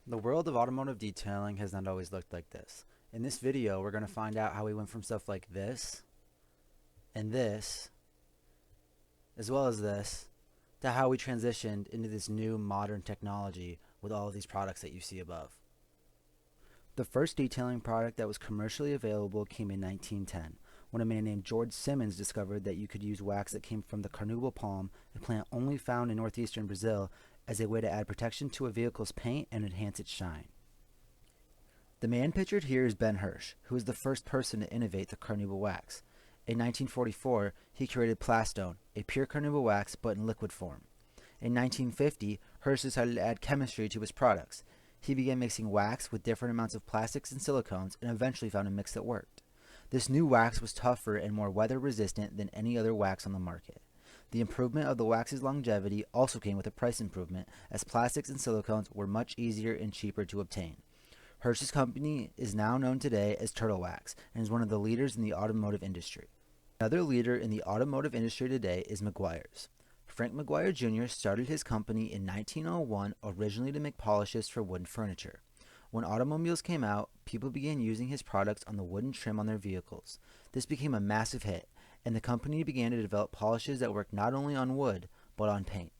The world of automotive detailing has not always looked like this. In this video, we're going to find out how we went from stuff like this, and this, as well as this, to how we transitioned into this new modern technology with all of these products that you see above. The first detailing product that was commercially available came in 1910, when a man named George Simmons discovered that you could use wax that came from the carnauba palm, a plant only found in northeastern Brazil, as a way to add protection to a vehicle's paint and enhance its shine. The man pictured here is Ben Hirsch, who was the first person to innovate the carnauba wax. In 1944, he created Plastone, a pure carnauba wax but in liquid form. In 1950, Hirsch decided to add chemistry to his products. He began mixing wax with different amounts of plastics and silicones and eventually found a mix that worked. This new wax was tougher and more weather resistant than any other wax on the market. The improvement of the wax's longevity also came with a price improvement, as plastics and silicones were much easier and cheaper to obtain. Hirsch's company is now known today as Turtle Wax and is one of the leaders in the automotive industry. Another leader in the automotive industry today is Meguiar's. Frank Meguiar Jr. started his company in 1901 originally to make polishes for wooden furniture. When automobiles came out, people began using his products on the wooden trim on their vehicles. This became a massive hit, and the company began to develop polishes that worked not only on wood, but on paint.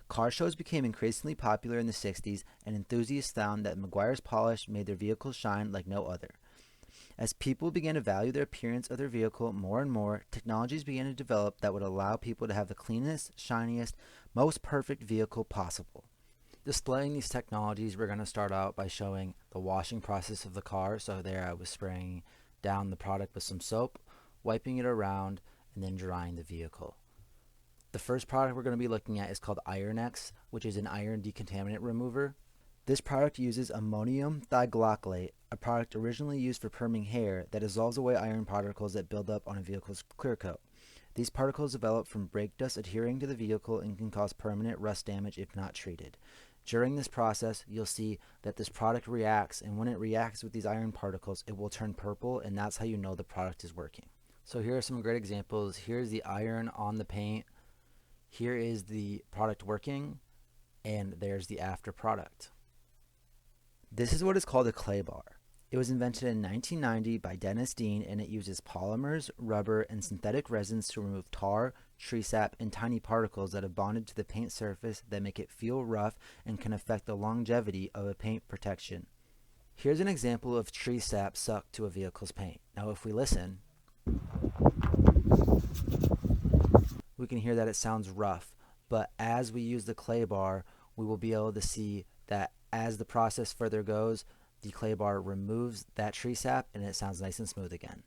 Car shows became increasingly popular in the 60s, and enthusiasts found that Meguiar's polish made their vehicles shine like no other. As people began to value the appearance of their vehicle more and more, technologies began to develop that would allow people to have the cleanest, shiniest, most perfect vehicle possible. Displaying these technologies, we're going to start out by showing the washing process of the car. So there I was spraying down the product with some soap, wiping it around, and then drying the vehicle. The first product we're going to be looking at is called IronX, which is an iron decontaminant remover. This product uses ammonium thioglycolate, a product originally used for perming hair that dissolves away iron particles that build up on a vehicle's clear coat. These particles develop from brake dust adhering to the vehicle and can cause permanent rust damage if not treated. During this process, you'll see that this product reacts, and when it reacts with these iron particles, it will turn purple, and that's how you know the product is working. So here are some great examples. Here's the iron on the paint. Here is the product working, and there's the after product. This is what is called a clay bar. It was invented in 1990 by Dennis Dean, and it uses polymers, rubber, and synthetic resins to remove tar, tree sap, and tiny particles that have bonded to the paint surface that make it feel rough and can affect the longevity of a paint protection. Here's an example of tree sap sucked to a vehicle's paint. Now if we listen, we can hear that it sounds rough, but as we use the clay bar, we will be able to see that as the process further goes, the clay bar removes that tree sap and it sounds nice and smooth again.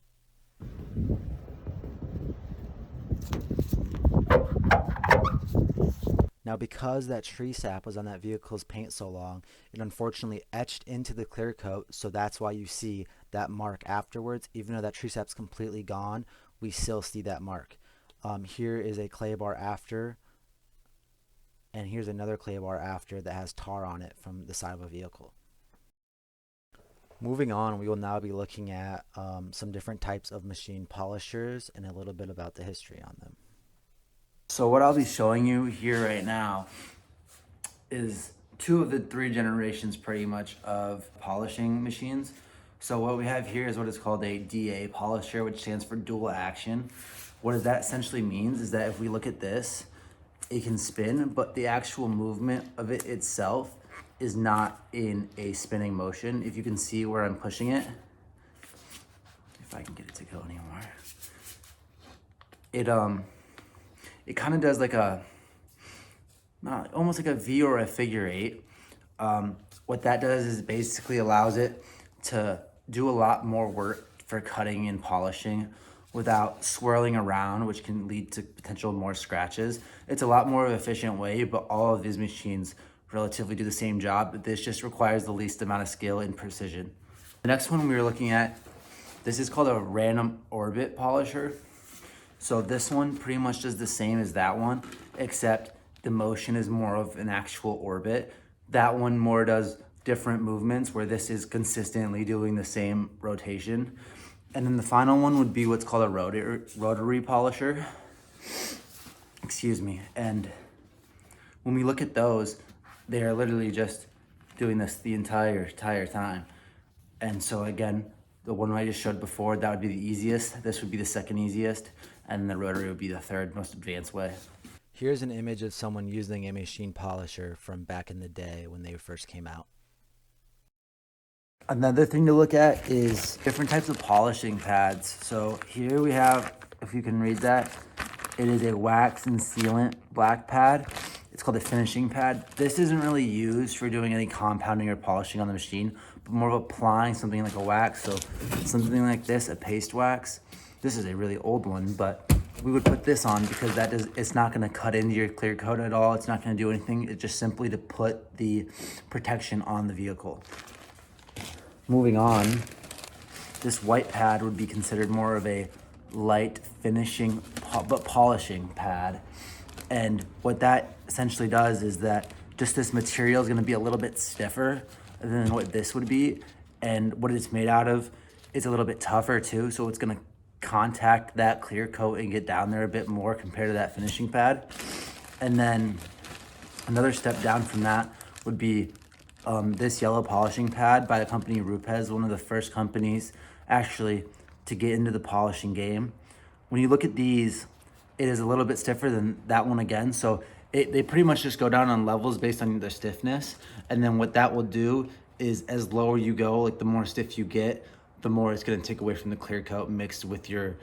Now because that tree sap was on that vehicle's paint so long, it unfortunately etched into the clear coat, so that's why you see that mark afterwards. Even though that tree sap's completely gone, we still see that mark. Here is a clay bar after, and here's another clay bar after that has tar on it from the side of a vehicle. Moving on, we will now be looking at some different types of machine polishers and a little bit about the history on them. So what I'll be showing you here right now is two of the three generations pretty much of polishing machines. So what we have here is what is called a DA polisher, which stands for dual action. What that essentially means is that if we look at this, it can spin, but the actual movement of it itself is not in a spinning motion. If you can see where I'm pushing it, if I can get it to go anymore, it kind of does like a, almost like a V or a figure eight. What that does is basically allows it to do a lot more work for cutting and polishing without swirling around, which can lead to potential more scratches. It's a lot more of an efficient way, but all of these machines relatively do the same job, but this just requires the least amount of skill and precision. The next one we were looking at, this is called a random orbit polisher. So this one pretty much does the same as that one, except the motion is more of an actual orbit. That one more does different movements, where this is consistently doing the same rotation. And then the final one would be what's called a rotary polisher. Excuse me. And when we look at those, they are literally just doing this the entire time. And so again, the one I just showed before, that would be the easiest. This would be the second easiest, and the rotary would be the third most advanced way. Here's an image of someone using a machine polisher from back in the day when they first came out. Another thing to look at is different types of polishing pads. So here we have, if you can read that, it is a wax and sealant black pad. It's called a finishing pad. This isn't really used for doing any compounding or polishing on the machine, but more of applying something like a wax. So something like this, a paste wax. This is a really old one, but we would put this on because it's not gonna cut into your clear coat at all. It's not gonna do anything. It's just simply to put the protection on the vehicle. Moving on, this white pad would be considered more of a light finishing but polishing pad. And what that essentially does is that just this material is going to be a little bit stiffer than what this would be, and what it's made out of is a little bit tougher too, so it's going to contact that clear coat and get down there a bit more compared to that finishing pad. And then another step down from that would be this yellow polishing pad by the company Rupes, one of the first companies actually to get into the polishing game. When you look at these, it is a little bit stiffer than that one again. So they pretty much just go down on levels based on their stiffness. And then what that will do is as lower you go, like the more stiff you get, the more it's gonna take away from the clear coat mixed with your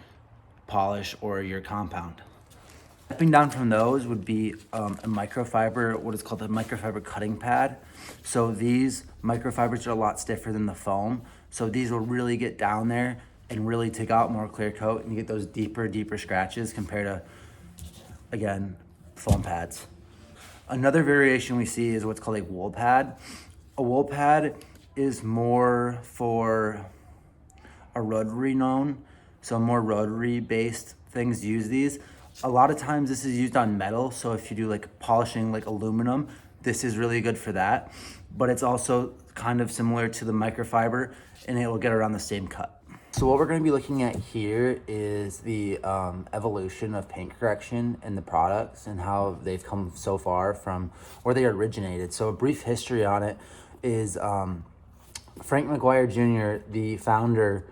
polish or your compound. Stepping down from those would be a microfiber, what is called a microfiber cutting pad. So these microfibers are a lot stiffer than the foam. So these will really get down there and really take out more clear coat, and you get those deeper scratches compared to, again, foam pads. Another variation we see is what's called a wool pad. A wool pad is more for a rotary known, so more rotary based things use these. A lot of times this is used on metal, so if you do like polishing like aluminum, this is really good for that. But it's also kind of similar to the microfiber, and it will get around the same cut. So what we're going to be looking at here is the evolution of paint correction and the products and how they've come so far from where they originated. So a brief history on it is Frank McGuire Jr., the founder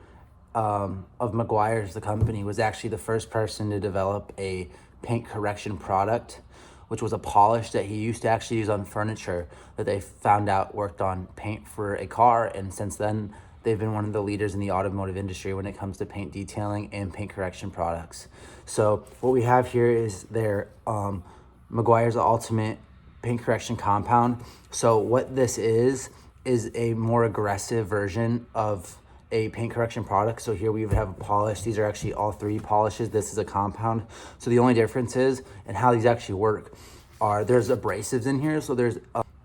of McGuire's, the company, was actually the first person to develop a paint correction product, which was a polish that he used to actually use on furniture that they found out worked on paint for a car. And since then, they've been one of the leaders in the automotive industry when it comes to paint detailing and paint correction products. So what we have here is their McGuire's Ultimate Paint Correction Compound. So what this is a more aggressive version of a paint correction product. So here we would have a polish. These are actually all three polishes. This is a compound. So the only difference is, and how these actually work, are there's abrasives in here. So there's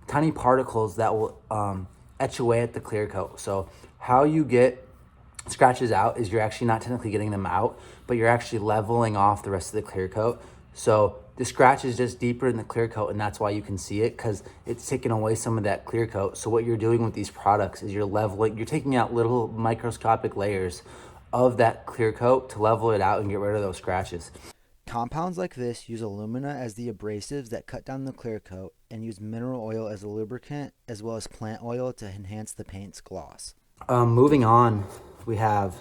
tiny particles that will etch away at the clear coat. So how you get scratches out is you're actually not technically getting them out, but you're actually leveling off the rest of the clear coat. So the scratch is just deeper in the clear coat, and that's why you can see it, because it's taking away some of that clear coat. So what you're doing with these products is you're taking out little microscopic layers of that clear coat to level it out and get rid of those scratches. Compounds like this use alumina as the abrasives that cut down the clear coat, and use mineral oil as a lubricant, as well as plant oil to enhance the paint's gloss. Moving on, we have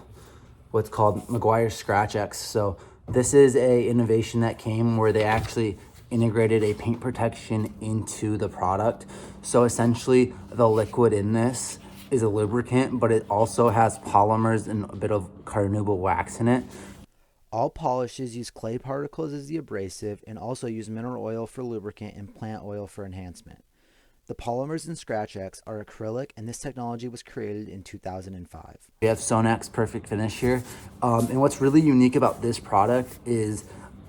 what's called McGuire's Scratch X. So this is a innovation that came where they actually integrated a paint protection into the product. So essentially the liquid in this is a lubricant, but it also has polymers and a bit of carnauba wax in it. All polishes use clay particles as the abrasive and also use mineral oil for lubricant and plant oil for enhancement. The polymers in Scratch X are acrylic, and this technology was created in 2005. We have Sonak's Perfect Finish here. And what's really unique about this product is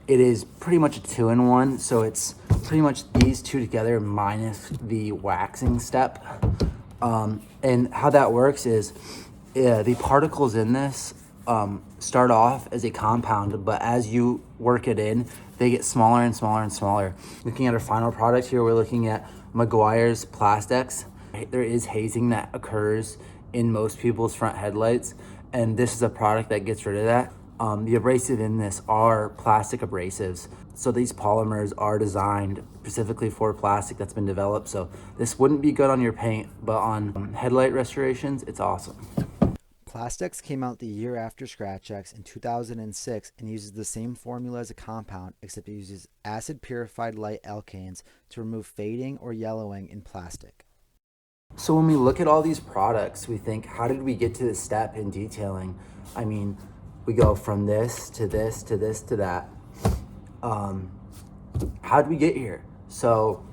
it is pretty much a 2-in-1. So it's pretty much these two together minus the waxing step. And how that works is the particles in this start off as a compound, but as you work it in, they get smaller and smaller and smaller. Looking at our final product here, we're looking at McGuire's Plastex. There is hazing that occurs in most people's front headlights, and this is a product that gets rid of that. The abrasive in this are plastic abrasives. So these polymers are designed specifically for plastic that's been developed. So this wouldn't be good on your paint, but on headlight restorations, it's awesome. Plastics came out the year after Scratch X in 2006 and uses the same formula as a compound, except it uses acid purified light alkanes to remove fading or yellowing in plastic. So when we look at all these products, we think, how did we get to this step in detailing? I mean, we go from this to this to this to that. How did we get here? So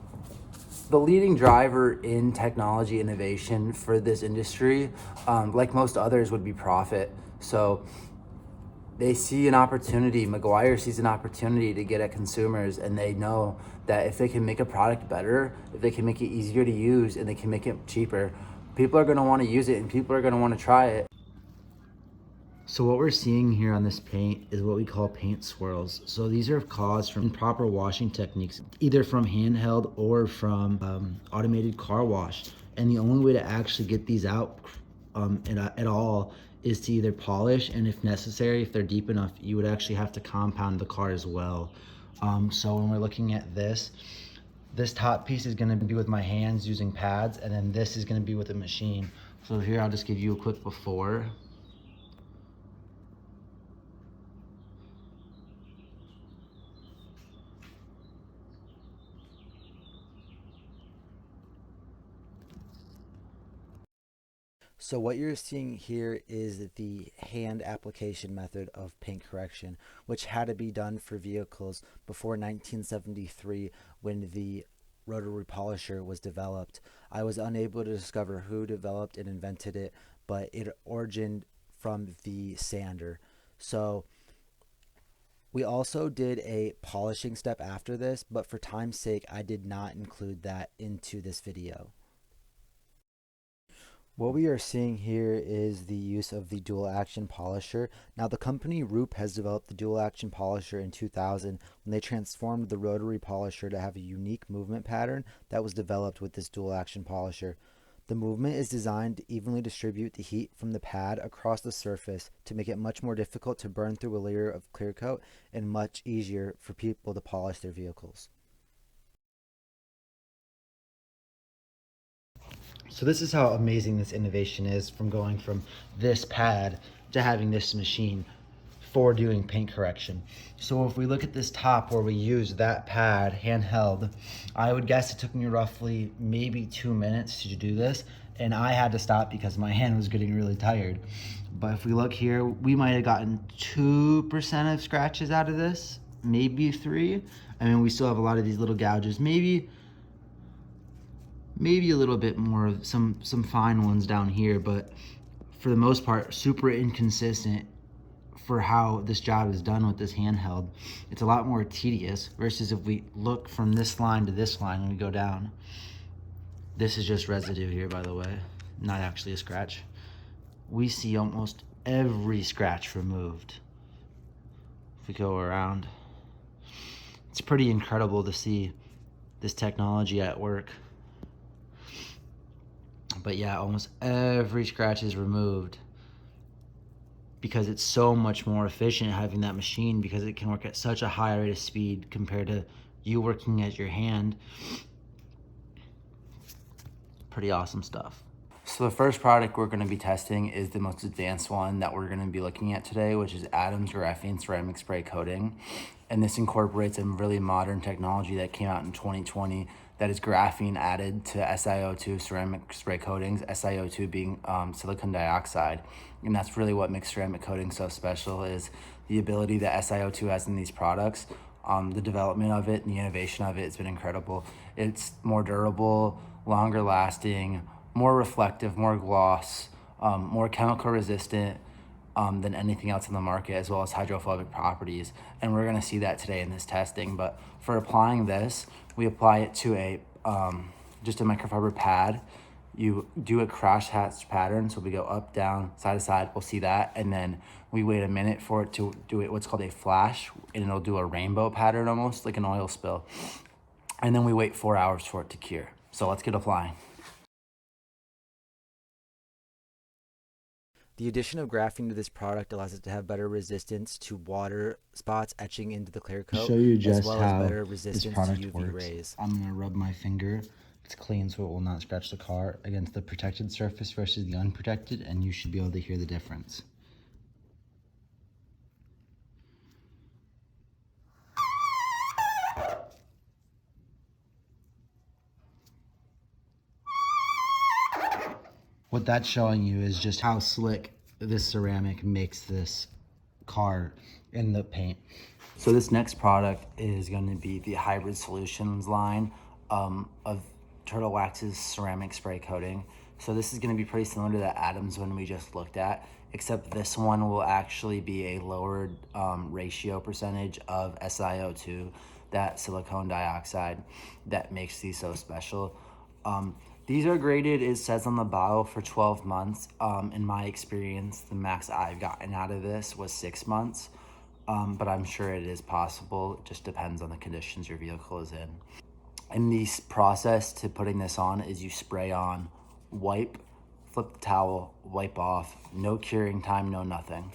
the leading driver in technology innovation for this industry, like most others, would be profit. So they see an opportunity, Maguire sees an opportunity to get at consumers, and they know that if they can make a product better, if they can make it easier to use, and they can make it cheaper, people are going to want to use it and people are going to want to try it. So what we're seeing here on this paint is what we call paint swirls. So these are caused from improper washing techniques, either from handheld or from automated car wash. And the only way to actually get these out at all is to either polish, and if necessary, if they're deep enough, you would actually have to compound the car as well. So when we're looking at this top piece is going to be with my hands using pads, and then this is going to be with a machine. So here I'll just give you a quick before. So what you're seeing here is the hand application method of paint correction, which had to be done for vehicles before 1973 when the rotary polisher was developed. I was unable to discover who developed and invented it, but it originated from the sander. So we also did a polishing step after this, but for time's sake, I did not include that into this video. What we are seeing here is the use of the dual action polisher. Now the company Roop has developed the dual action polisher in 2000 when they transformed the rotary polisher to have a unique movement pattern that was developed with this dual action polisher. The movement is designed to evenly distribute the heat from the pad across the surface to make it much more difficult to burn through a layer of clear coat and much easier for people to polish their vehicles. So this is how amazing this innovation is, from going from this pad to having this machine for doing paint correction. So if we look at this top where we use that pad handheld, I would guess it took me roughly maybe 2 minutes to do this, and I had to stop because my hand was getting really tired. But if we look here, we might have gotten 2% of scratches out of this, maybe 3. I mean, we still have a lot of these little gouges, maybe a little bit more, some fine ones down here, but for the most part, super inconsistent for how this job is done with this handheld. It's a lot more tedious versus if we look from this line to this line and we go down. This is just residue here, by the way, not actually a scratch. We see almost every scratch removed. If we go around, it's pretty incredible to see this technology at work. But yeah, almost every scratch is removed because it's so much more efficient having that machine, because it can work at such a high rate of speed compared to you working at your hand. Pretty awesome stuff. So the first product we're going to be testing is the most advanced one that we're going to be looking at today, which is Adam's Graphene Ceramic Spray Coating. And this incorporates a really modern technology that came out in 2020 that is graphene added to SiO2 ceramic spray coatings, SiO2 being silicon dioxide. And that's really what makes ceramic coating so special, is the ability that SiO2 has in these products. The development of it and the innovation of it has been incredible. It's more durable, longer lasting, more reflective, more gloss, more chemical resistant than anything else in the market, as well as hydrophobic properties. And we're gonna see that today in this testing. But for applying this, we apply it to a just a microfiber pad. You do a crash hatch pattern, so we go up, down, side to side, we'll see that, and then we wait a minute for it to do what's called a flash, and it'll do a rainbow pattern, almost like an oil spill. And then we wait 4 hours for it to cure. So let's get applying. The addition of graphene to this product allows it to have better resistance to water spots etching into the clear To coat, show you as just well as how better this resistance to product UV works, rays. I'm going to rub my finger, it's clean so it will not scratch the car, against the protected surface versus the unprotected, and you should be able to hear the difference. What that's showing you is just how slick this ceramic makes this car in the paint. So this next product is going to be the Hybrid Solutions line of Turtle Wax's ceramic spray coating. So this is going to be pretty similar to the Adams one we just looked at, except this one will actually be a lowered ratio percentage of SiO2, that silicone dioxide that makes these so special. These are graded, it says on the bottle, for 12 months. In my experience, the max I've gotten out of this was 6 months. But I'm sure it is possible. It just depends on the conditions your vehicle is in. And the process to putting this on is you spray on, wipe, flip the towel, wipe off, no curing time, no nothing.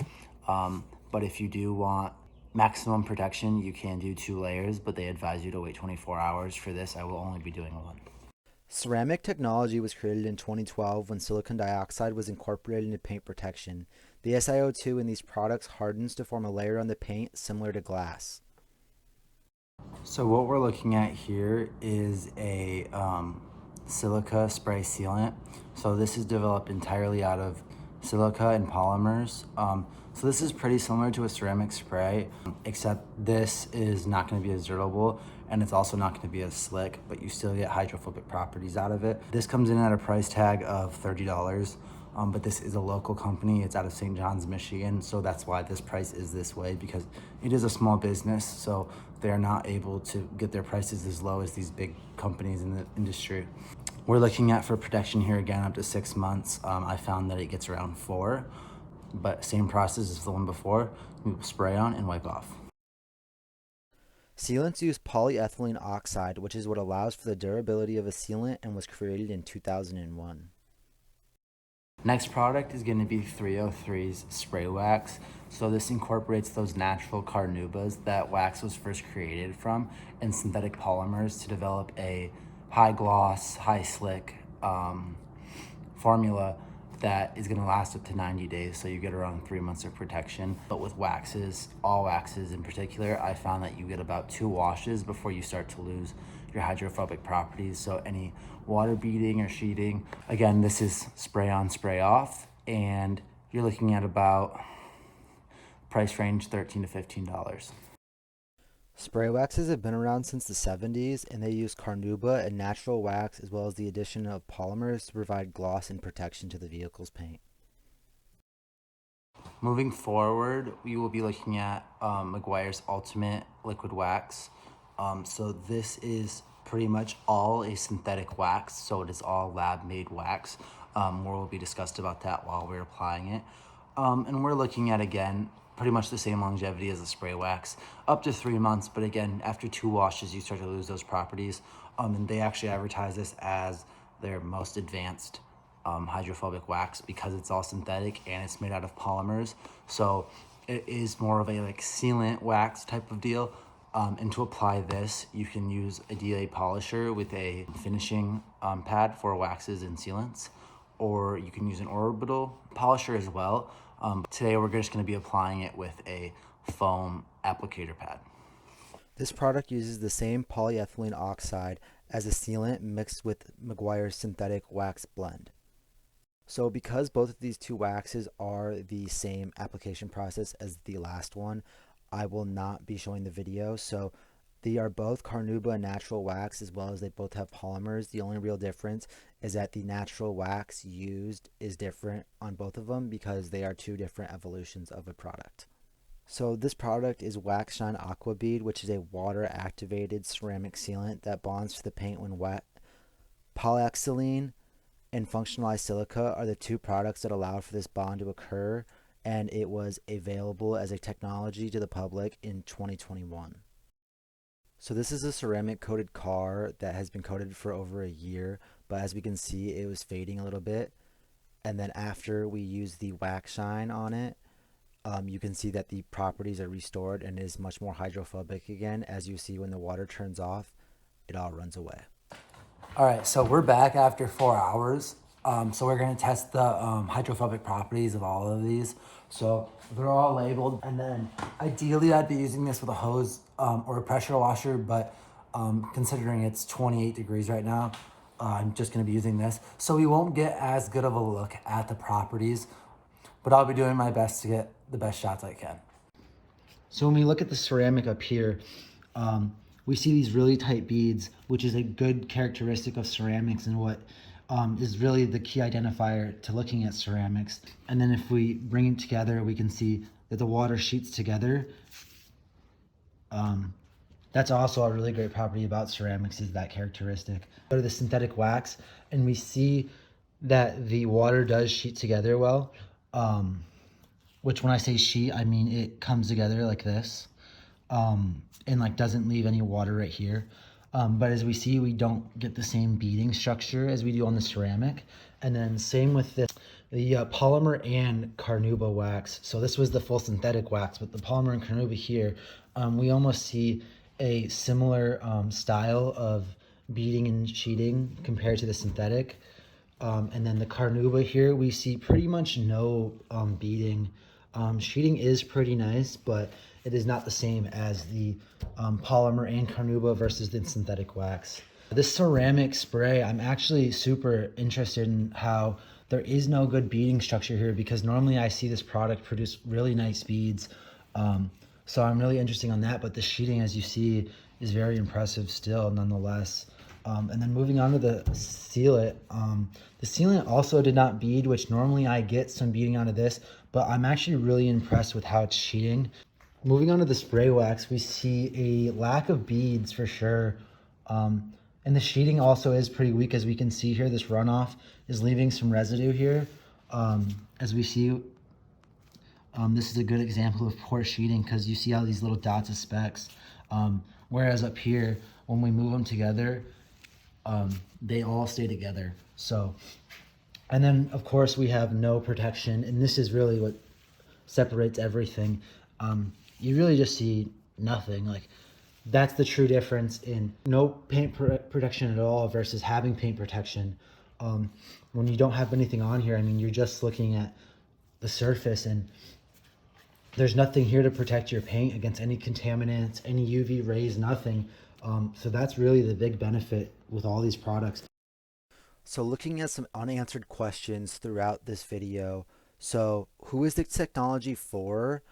But if you do want maximum protection, you can do 2 layers, but they advise you to wait 24 hours. For this, I will only be doing 1. Ceramic technology was created in 2012 when silicon dioxide was incorporated into paint protection. The SiO2 in these products hardens to form a layer on the paint similar to glass. So what we're looking at here is a silica spray sealant. So this is developed entirely out of silica and polymers. So this is pretty similar to a ceramic spray, except this is not going to be as durable, and it's also not going to be as slick, but you still get hydrophobic properties out of it. This comes in at a price tag of $30. But this is a local company. It's out of St. John's, Michigan, so that's why this price is this way, because it is a small business, so they're not able to get their prices as low as these big companies in the industry. We're looking at, for protection here, again, up to 6 months. I found that it gets around 4, but same process as the one before. We will spray on and wipe off. Sealants use polyethylene oxide, which is what allows for the durability of a sealant and was created in 2001. Next product is going to be 303's spray wax. So this incorporates those natural carnauba that wax was first created from and synthetic polymers to develop a high gloss, high slick formula that is going to last up to 90 days. So you get around 3 months of protection. But with waxes, all waxes in particular, I found that you get about 2 washes before you start to lose your hydrophobic properties. So any water beading or sheeting, again, this is spray on, spray off, and you're looking at about price range $13 to $15. Spray waxes have been around since the 70s, and they use carnauba and natural wax as well as the addition of polymers to provide gloss and protection to the vehicle's paint. Moving forward, we will be looking at Meguiar's Ultimate Liquid Wax. So this is pretty much all a synthetic wax, so it is all lab-made wax. More will be discussed about that while we're applying it. And we're looking at, again, pretty much the same longevity as the spray wax, up to 3 months, but again, after 2 washes, you start to lose those properties. And they actually advertise this as their most advanced hydrophobic wax because it's all synthetic and it's made out of polymers. So it is more of a like sealant wax type of deal. And to apply this, you can use a DA polisher with a finishing pad for waxes and sealants, or you can use an orbital polisher as well. Today we're just going to be applying it with a foam applicator pad. This product uses the same polyethylene oxide as a sealant mixed with Meguiar's synthetic wax blend. So because both of these two waxes are the same application process as the last one, I will not be showing the video. So they are both carnauba and natural wax, as well as they both have polymers. The only real difference is that the natural wax used is different on both of them because they are 2 different evolutions of a product. So this product is Wax Shine Aqua Bead, which is a water activated ceramic sealant that bonds to the paint when wet. Polyaxylene and functionalized silica are the 2 products that allow for this bond to occur, and it was available as a technology to the public in 2021. So this is a ceramic coated car that has been coated for over a year, but as we can see, it was fading a little bit. And then after we use the wax shine on it, you can see that the properties are restored and is much more hydrophobic again. As you see, when the water turns off, it all runs away. All right, so we're back after 4 hours. So we're gonna test the hydrophobic properties of all of these. So they're all labeled, and then ideally I'd be using this with a hose or a pressure washer, but considering it's 28 degrees right now, I'm just gonna be using this. So we won't get as good of a look at the properties, but I'll be doing my best to get the best shots I can. So when we look at the ceramic up here, we see these really tight beads, which is a good characteristic of ceramics and what is really the key identifier to looking at ceramics. And then if we bring it together, we can see that the water sheets together. That's also a really great property about ceramics, is that characteristic. Go to the synthetic wax and we see that the water does sheet together well. Which when I say sheet, I mean it comes together like this, and like doesn't leave any water right here. But as we see, we don't get the same beading structure as we do on the ceramic. And then same with this, the polymer and carnauba wax. So this was the full synthetic wax, but the polymer and carnauba here, we almost see a similar style of beading and sheeting compared to the synthetic. And then the carnauba here, we see pretty much no beading. Sheeting is pretty nice, but it is not the same as the polymer and carnauba versus the synthetic wax. This ceramic spray, I'm actually super interested in how there is no good beading structure here, because normally I see this product produce really nice beads. So I'm really interested on that, but the sheeting, as you see, is very impressive still nonetheless. And then moving on to the sealant. The sealant also did not bead, which normally I get some beading out of this, but I'm actually really impressed with how it's sheeting. Moving on to the spray wax, we see a lack of beads for sure. And the sheeting also is pretty weak, as we can see here. This runoff is leaving some residue here. As we see, this is a good example of poor sheeting, because you see all these little dots of specks. Whereas up here, when we move them together, they all stay together. So, and then of course we have no protection, and this is really what separates everything. You really just see nothing. Like, that's the true difference in no paint protection at all versus having paint protection. When you don't have anything on here, I mean, you're just looking at the surface, and there's nothing here to protect your paint against any contaminants, any UV rays, nothing. So that's really the big benefit with all these products. So looking at some unanswered questions throughout this video. So who is the technology for?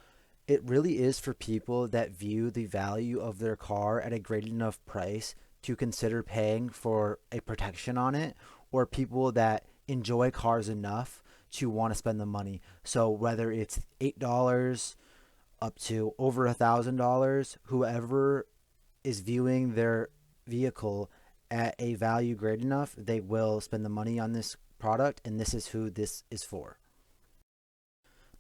It really is for people that view the value of their car at a great enough price to consider paying for a protection on it, or people that enjoy cars enough to want to spend the money. So whether it's $8 up to over $1,000, whoever is viewing their vehicle at a value great enough, they will spend the money on this product, and this is who this is for.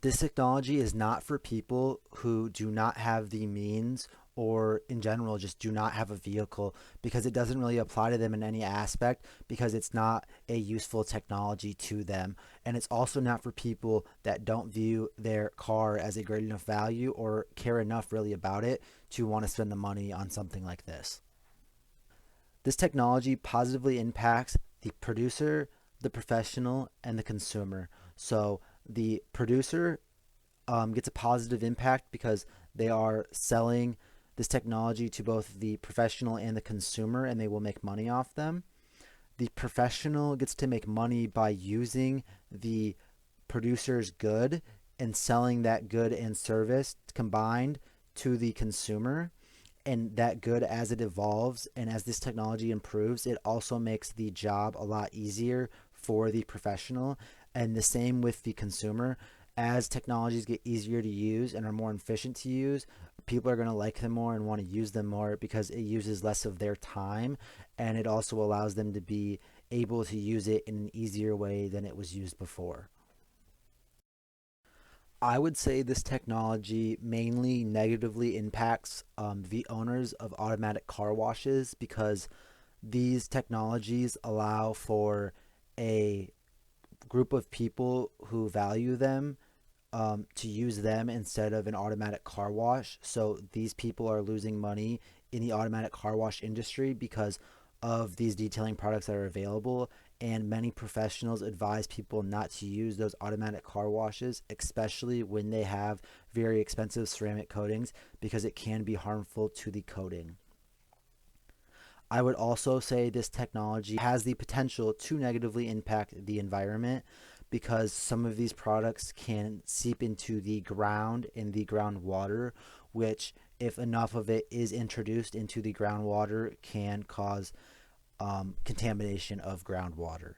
This technology is not for people who do not have the means, or in general just do not have a vehicle, because it doesn't really apply to them in any aspect, because it's not a useful technology to them. And it's also not for people that don't view their car as a great enough value or care enough really about it to want to spend the money on something like this. This technology positively impacts the producer, the professional, and the consumer. So the producer gets a positive impact because they are selling this technology to both the professional and the consumer, and they will make money off them. The professional gets to make money by using the producer's good and selling that good and service combined to the consumer. And that good, as it evolves and as this technology improves, it also makes the job a lot easier for the professional. And the same with the consumer. As technologies get easier to use and are more efficient to use, people are going to like them more and want to use them more, because it uses less of their time, and it also allows them to be able to use it in an easier way than it was used before. I would say this technology mainly negatively impacts the owners of automatic car washes, because these technologies allow for a group of people who value them to use them instead of an automatic car wash. So these people are losing money in the automatic car wash industry because of these detailing products that are available. And many professionals advise people not to use those automatic car washes, especially when they have very expensive ceramic coatings, because it can be harmful to the coating. I would also say this technology has the potential to negatively impact the environment because some of these products can seep into the ground and the groundwater, which, if enough of it is introduced into the groundwater, can cause contamination of groundwater.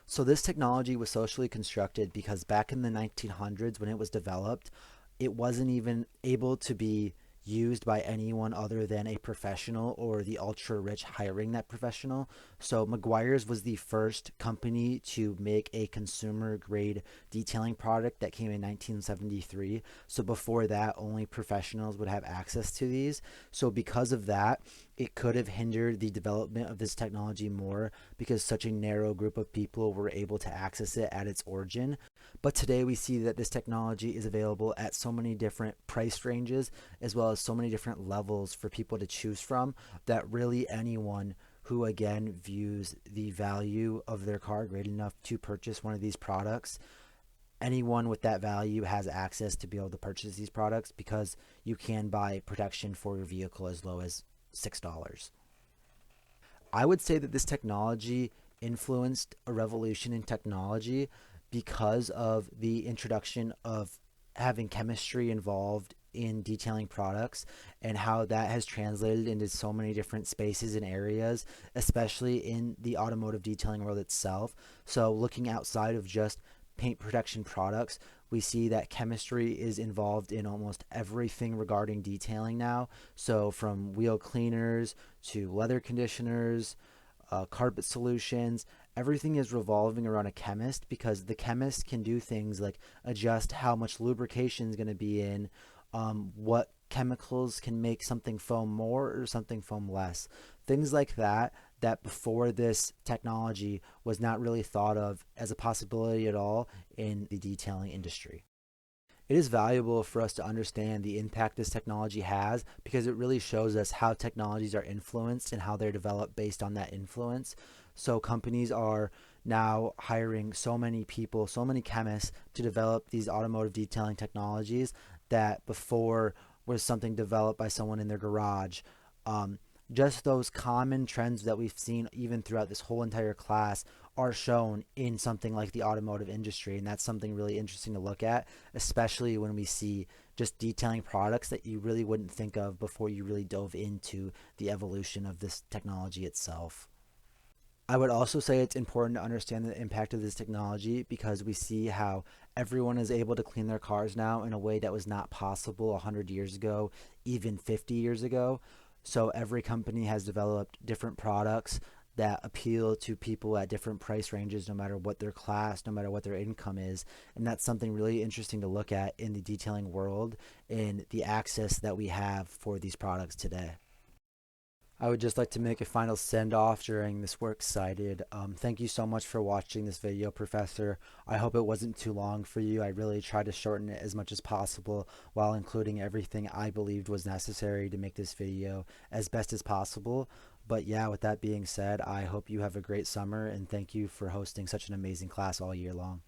So this technology was socially constructed because back in the 1900s when it was developed, it wasn't even able to be used by anyone other than a professional or the ultra rich hiring that professional. So Meguiar's was the first company to make a consumer grade detailing product that came in 1973. So before that, only professionals would have access to these. So because of that, it could have hindered the development of this technology more because such a narrow group of people were able to access it at its origin. But today we see that this technology is available at so many different price ranges as well as so many different levels for people to choose from that really anyone who again views the value of their car great enough to purchase one of these products, anyone with that value has access to be able to purchase these products because you can buy protection for your vehicle as low as $6. I would say that this technology influenced a revolution in technology because of the introduction of having chemistry involved in detailing products and how that has translated into so many different spaces and areas, especially in the automotive detailing world itself. So looking outside of just paint protection products, we see that chemistry is involved in almost everything regarding detailing now. So from wheel cleaners to leather conditioners, carpet solutions, everything is revolving around a chemist because the chemist can do things like adjust how much lubrication is going to be in, what chemicals can make something foam more or something foam less. Things like that, that before this technology was not really thought of as a possibility at all in the detailing industry. It is valuable for us to understand the impact this technology has because it really shows us how technologies are influenced and how they're developed based on that influence. So companies are now hiring so many people, so many chemists to develop these automotive detailing technologies that before was something developed by someone in their garage. Just those common trends that we've seen even throughout this whole entire class are shown in something like the automotive industry, and that's something really interesting to look at, especially when we see just detailing products that you really wouldn't think of before you really dove into the evolution of this technology itself. I would also say it's important to understand the impact of this technology because we see how everyone is able to clean their cars now in a way that was not possible 100 years ago, even 50 years ago. So every company has developed different products that appeal to people at different price ranges, no matter what their class, no matter what their income is. And that's something really interesting to look at in the detailing world and the access that we have for these products today. I would just like to make a final send off during this works cited. Thank you so much for watching this video, Professor. I hope it wasn't too long for you. I really tried to shorten it as much as possible while including everything I believed was necessary to make this video as best as possible. But yeah, with that being said, I hope you have a great summer and thank you for hosting such an amazing class all year long.